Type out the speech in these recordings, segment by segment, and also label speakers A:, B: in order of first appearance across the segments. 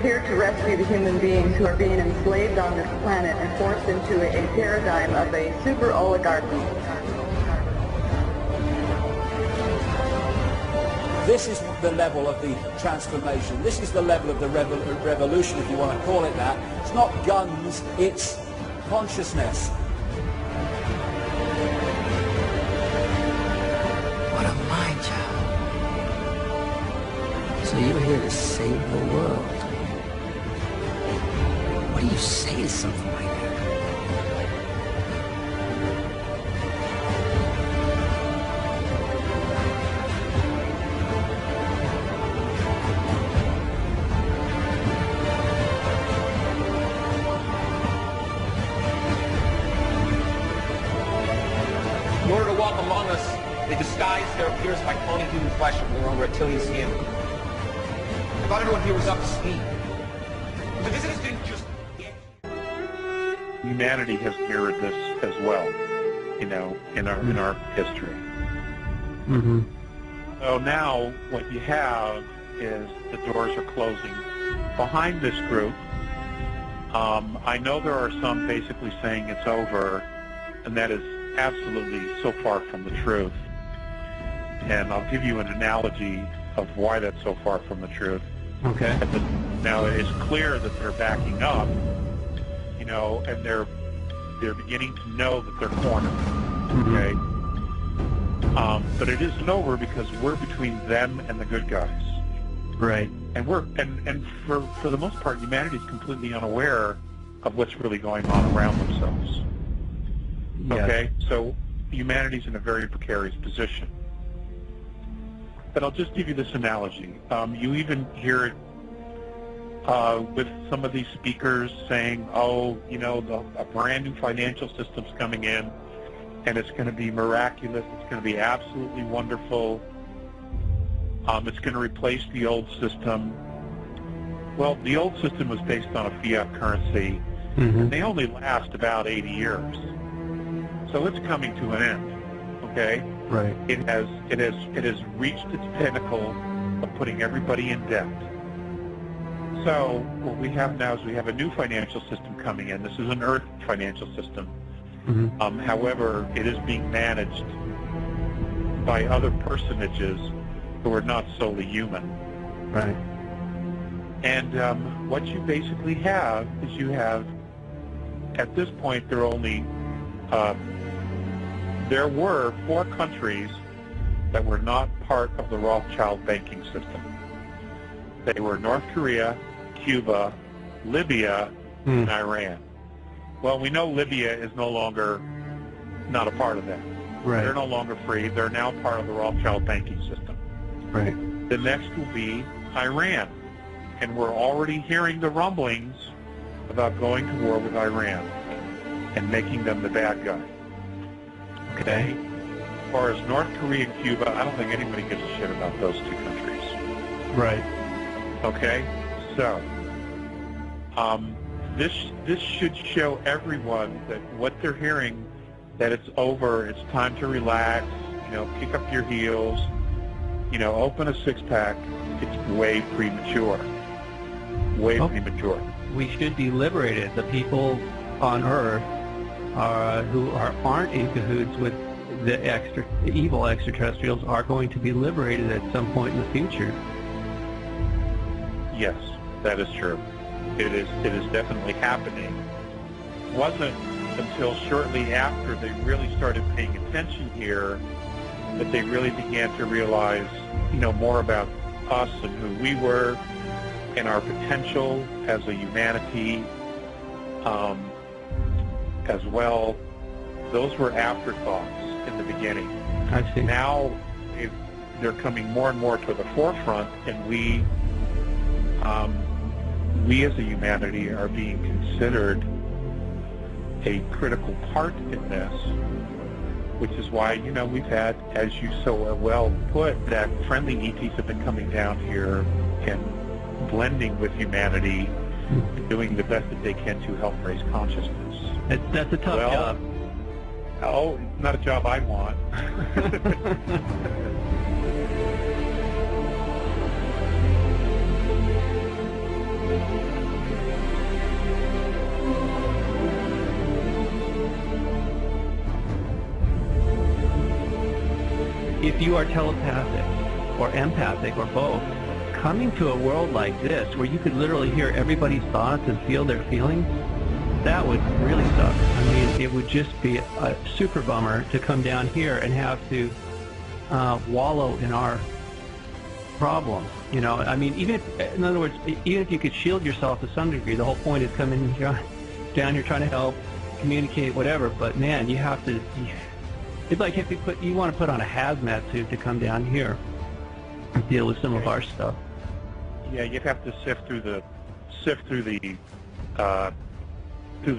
A: here to rescue the human beings who are being enslaved on this planet and forced into a paradigm of a super oligarchy.
B: This is the level of the transformation. This is the level of the revolution, if you want to call it that. It's not guns, it's consciousness.
C: What a mind child. So you're here to save the world. What do you say to something like that?
D: In order to walk among us, they disguise their appearance by cloning human flesh with their own reptilian skin. I thought everyone here was up to speed. The visitors didn't just get here.
E: Humanity has mirrored this as well, you know, in our history.
F: Mm-hmm.
E: So now what you have is the doors are closing behind this group. I know there are some basically saying it's over, and that is absolutely so far from the truth. And I'll give you an analogy of why that's so far from the truth.
F: Okay.
E: Now it's clear that they're backing up, you know, and they're beginning to know that they're cornered. Okay.
F: Mm-hmm.
E: But it isn't over because we're between them and the good guys.
F: Right.
E: And for the most part, humanity is completely unaware of what's really going on around themselves.
F: Yes.
E: Okay, so humanity's in a very precarious position. But I'll just give you this analogy. You even hear it with some of these speakers saying, oh, you know, a brand new financial system's coming in, and it's going to be miraculous, it's going to be absolutely wonderful, it's going to replace the old system. Well, the old system was based on a fiat currency,
F: Mm-hmm.
E: and they only last about 80 years. So it's coming to an end, okay?
F: Right.
E: It has reached its pinnacle of putting everybody in debt. So what we have now is we have a new financial system coming in. This is an Earth financial system.
F: Mm-hmm.
E: However, it is being managed by other personages who are not solely human.
F: Right.
E: And what you basically have is you have, at this point, there were 4 countries that were not part of the Rothschild banking system. They were North Korea, Cuba, Libya, and Iran. Well, we know Libya is no longer not a part of that.
F: Right.
E: They're no longer free. They're now part of the Rothschild banking system.
F: Right.
E: The next will be Iran. And we're already hearing the rumblings about going to war with Iran and making them the bad guy. Okay? As far as North Korea and Cuba, I don't think anybody gives a shit about those 2 countries.
F: Right.
E: Okay? So, this should show everyone that what they're hearing, that it's over, it's time to relax, you know, kick up your heels, you know, open a 6-pack. It's way premature. Way premature.
F: We should be liberated. The people on Earth who aren't in cahoots with the evil extraterrestrials are going to be liberated at some point in the future.
E: Yes, that is true. It is definitely happening. It wasn't until shortly after they really started paying attention here that they really began to realize, you know, more about us and who we were and our potential as a humanity as well. Those were afterthoughts in the beginning.
F: I see.
E: Now they're coming more and more to the forefront, and we as a humanity are being considered a critical part in this, which is why, you know, we've had, as you so well put, that friendly ETs have been coming down here and blending with humanity and doing the best that they can to help raise consciousness.
F: That's a tough job.
E: Oh, it's not a job I want.
F: you are telepathic or empathic or both, coming to a world like this where you could literally hear everybody's thoughts and feel their feelings, that would really suck. I mean, it would just be a super bummer to come down here and have to wallow in our problems. You know, I mean, even if, in other words, even if you could shield yourself to some degree, the whole point is coming down here trying to help, communicate, whatever. But man, you have to. It's like if you want to put on a hazmat suit to come down here and deal with some of our stuff.
E: Yeah, you'd have to sift through the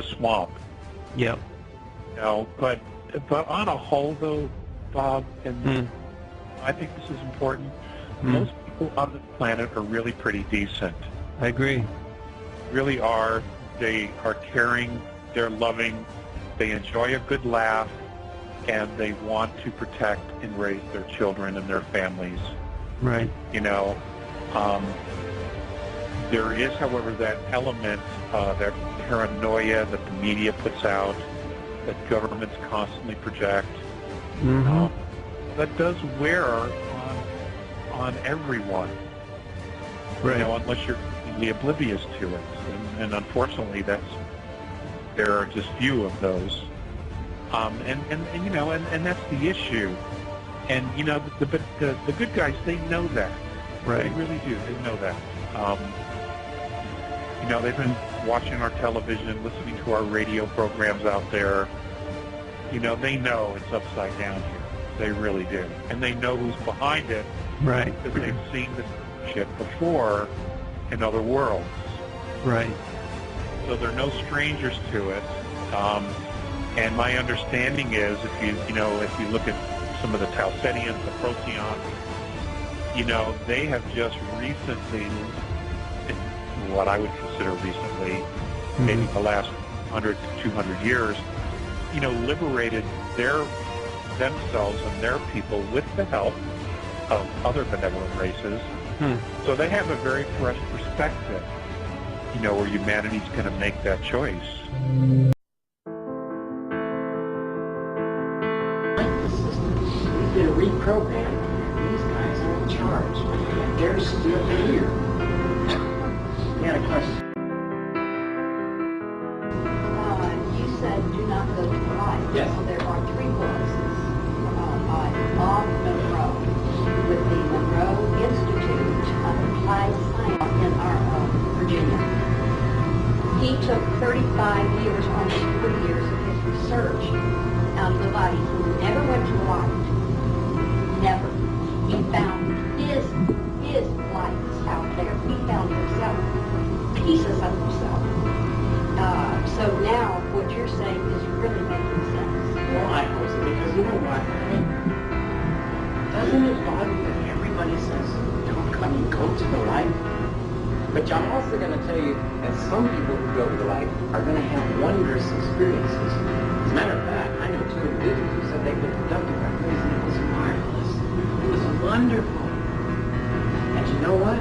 E: swamp.
F: Yep.
E: You know, but on a whole, though, Bob, and I think this is important. Most people on this planet are really pretty decent.
F: I agree.
E: Really are. They are caring. They're loving. They enjoy a good laugh, and they want to protect and raise their children and their families.
F: Right.
E: You know, there is, however, that element, that paranoia that the media puts out, that governments constantly project, that does wear on everyone.
F: Right.
E: You know, unless you're completely oblivious to it, and unfortunately, there are just few of those. And you know, and that's the issue. And you know, the good guys, they know that.
F: Right.
E: They really do. They know that. You know, they've been watching our television, listening to our radio programs out there. You know, they know it's upside down here. They really do. And they know who's behind it.
F: Right.
E: Because they've seen this shit before in other worlds.
F: Right.
E: So they're no strangers to it. And my understanding is, if you look at some of the Talcetians, the Proteons, you know, they have just recently, what I would consider recently, maybe the last 100 to 200 years, you know, liberated themselves and their people with the help of other benevolent races. So they have a very fresh perspective, you know, where humanity's going to make that choice.
C: We've been reprogrammed. These guys are in charge. They're still here. We had a question.
G: You said do not go to the light.
C: Yes.
G: So there are three voices by Bob Monroe with the Monroe Institute of Applied Science in Virginia. He took 35 years, almost 40 years of his research out of the body. He never went to the light. Never. He found his lights out there. He found himself, pieces of himself. So now what you're saying is really making sense.
C: Well, I hope so, because you know what? Doesn't it bother you that everybody says, don't come and go to the light? But I'm also going to tell you that some people who go to the light are going to have wondrous experiences. As a matter of fact, I know two individuals who said they've been abducted by crazy, and it was marvelous. It was wonderful. And you know what?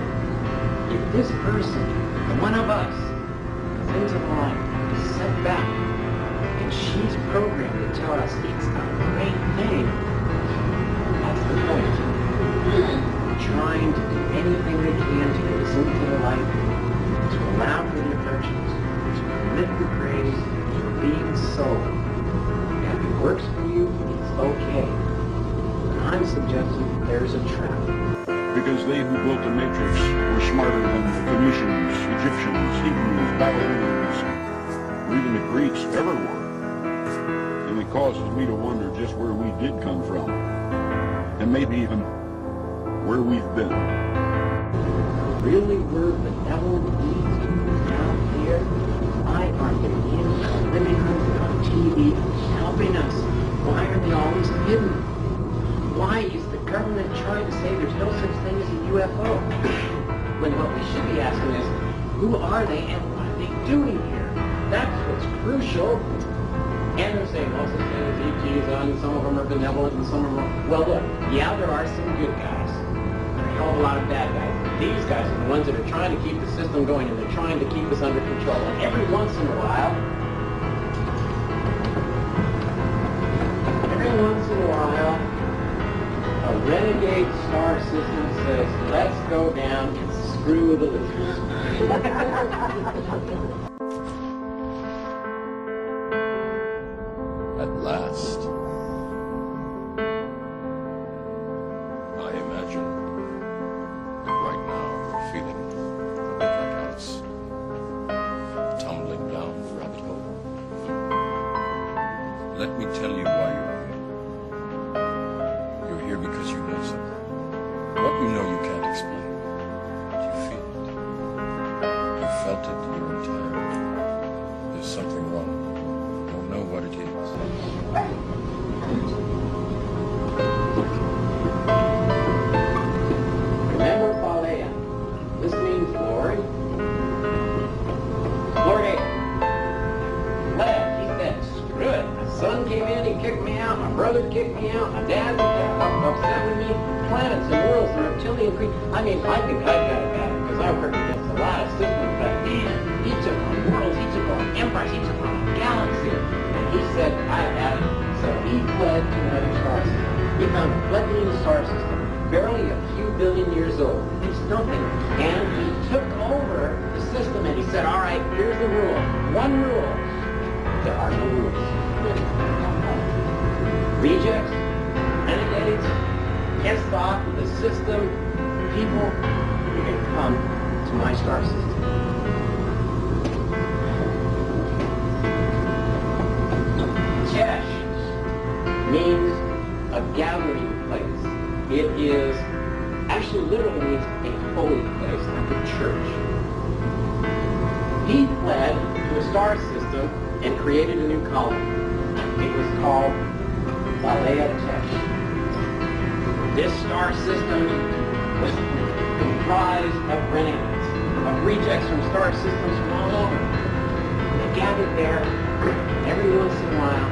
C: If this person, one of us, comes into the light, is set back, and she's programmed to tell us it's a great thing, that's the point. Trying to do anything they can to get us into the light, to allow for the affections, to permit the praise for being so. And if it works for you, it's okay. But I'm suggesting there's a trap.
H: Because they who built the Matrix were smarter than the Phoenicians, Egyptians, Hebrews, Babylonians, or even the Greeks ever were. And it causes me to wonder just where we did come from, and maybe even where we've been.
C: Really were benevolent beings out there. Why aren't they in our living rooms and on TV helping us? Why are they always hidden? Why is the government trying to say there's no such thing as a UFO? When what we should be asking is, who are they and what are they doing here? That's what's crucial. And they're saying, well, such thing as ETs, and some of them are benevolent and some of them are... Well, look, yeah, there are some good guys. There are a hell of a lot of bad guys. These guys are the ones that are trying to keep the system going, and they're trying to keep us under control. And every once in a while, a renegade star system says, let's go down and screw the lizards.
H: At last. I imagine that right now you're feeling a bit like Alice, tumbling down the rabbit hole. Let me tell you why you're here. You're here because you know something. What you know you can't explain, but you feel it. You felt it your entire life. There's something wrong. You don't know what it is.
C: Remember Balea? This means glory. Glory. Left. He said, screw it. My son came in, he kicked me out. My brother kicked me out. My dad's upset with me. Planets and worlds and reptilian creatures. I mean, I think I've got it bad because I've worked against a lot of systems, but man, he took on worlds, he took on empires, he took on a galaxy. And he said, I've had it. So he fled to another star system. He found a fledgling star system, barely a few billion years old. He's nothing. And he took over the system and he said, all right, here's the rule. One rule. There are no rules. Rejects, renegades, pissed off with the system, people, you can come to my star system. Tesh means a gathering place. It is, actually literally means a holy place, like a church. He fled to a star system and created a new colony. It was called Balea Tesh. This star system was comprised of renegades, of rejects from star systems from all over. They gathered there every once in a while.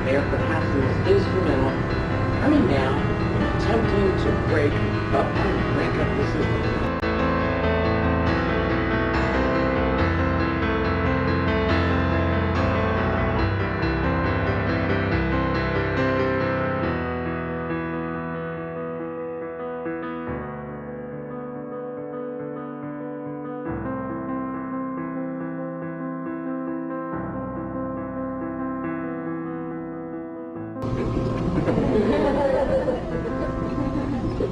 C: They are perhaps the most instrumental coming down and attempting to break up the system.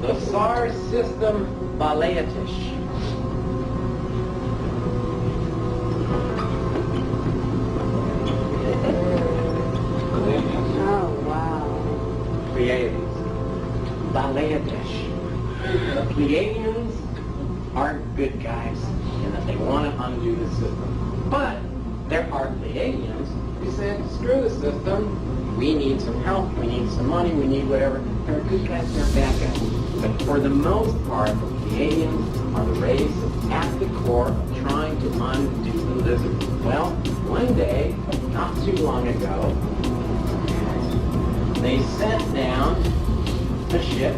C: The SAR system Baleatish.
G: Oh, wow.
C: Pleiades. Baleatish. The Pleiadians are good guys in that they want to undo the system. But there are Pleiadians who said, screw the system. We need some help, we need some money, we need whatever. There are good guys, there are bad guys. But for the most part, the Pleiadians are the race at the core of trying to undo the lizard. Well, one day, not too long ago, they sent down a ship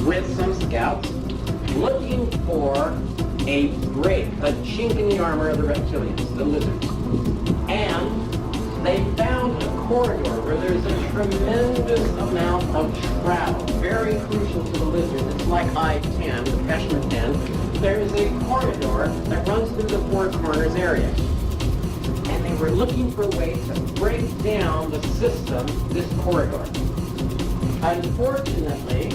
C: with some scouts looking for a break, a chink in the armor of the reptilians, the lizards. And they found a corridor where there's a tremendous amount of travel, very crucial to the lizards. It's like I-10, the Peshmer 10. There's a corridor that runs through the Four Corners area. And they were looking for a way to break down the system, this corridor. Unfortunately,